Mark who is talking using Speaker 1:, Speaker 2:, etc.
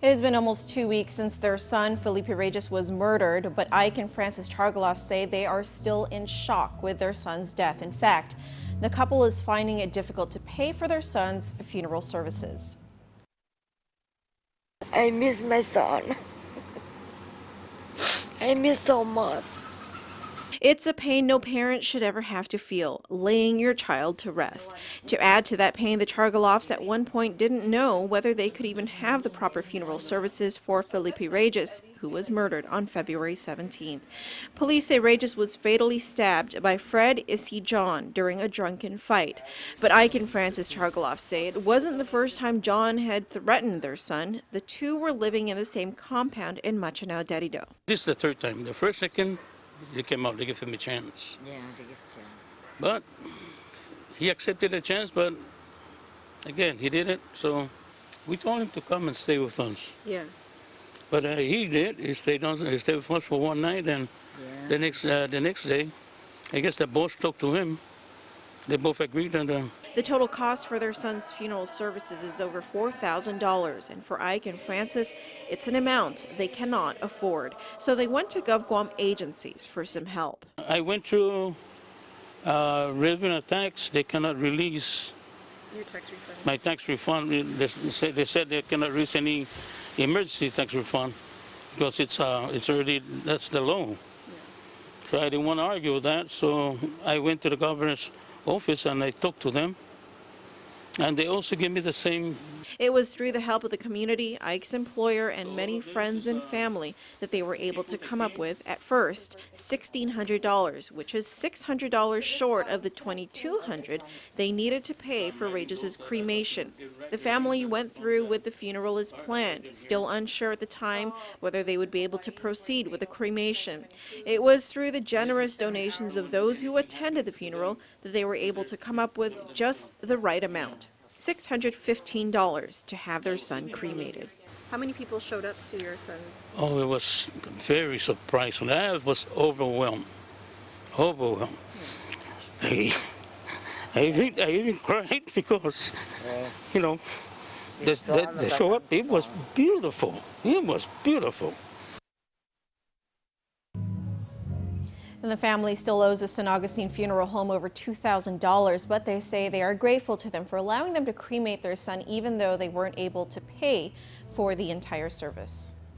Speaker 1: It has been almost 2 weeks since their son, Felipe Reyes, was murdered, but Ike and Frances Chargualaf say they are still in shock with their son's death. In fact, the couple is finding it difficult to pay for their son's funeral services.
Speaker 2: I miss my son. I miss so much.
Speaker 1: It's a pain no parent should ever have to feel, laying your child to rest. To add to that pain, the Chargualafs at one point didn't know whether they could even have the proper funeral services for Felipe Reyes, who was murdered on February 17th. Police say Reyes was fatally stabbed by Fred Issy John during a drunken fight. But Ike and Frances Chargualaf say it wasn't the first time John had threatened their son. The two were living in the same compound in Machinao Derido.
Speaker 3: This is the third time. The first, second, he came out to give him a chance.
Speaker 2: Yeah, to give a chance.
Speaker 3: But he accepted the chance, but again, he didn't. So we told him to come and stay with us.
Speaker 1: Yeah.
Speaker 3: But he did. He stayed with us for one night, and the next day, I guess the boss talked to him. They both agreed, and
Speaker 1: the total cost for their son's funeral services is over $4,000, and for Ike and Frances, it's an amount they cannot afford. So they went to Guam agencies for some help.
Speaker 3: I went through revenue tax. They cannot release
Speaker 1: your tax refund.
Speaker 3: My tax refund. They said they cannot release any emergency tax refund because it's already, that's the law. Yeah. So I didn't want to argue with that. So I went to the governor's office and I talked to them, and they also gave me the same.
Speaker 1: It was through the help of the community, Ike's employer, and many friends and family that they were able to come up with, at first, $1,600, which is $600 short of the $2,200 they needed to pay for Reyes' cremation. The family went through with the funeral as planned, still unsure at the time whether they would be able to proceed with the cremation. It was through the generous donations of those who attended the funeral that they were able to come up with just the right amount. $615 to have their son cremated. How many people showed up to your son's?
Speaker 3: Oh, it was very surprising. I was overwhelmed. I even cried because, you know, the show up, it was beautiful. It was beautiful.
Speaker 1: And the family still owes the San Agustin Funeral Home over $2,000, but they say they are grateful to them for allowing them to cremate their son even though they weren't able to pay for the entire service.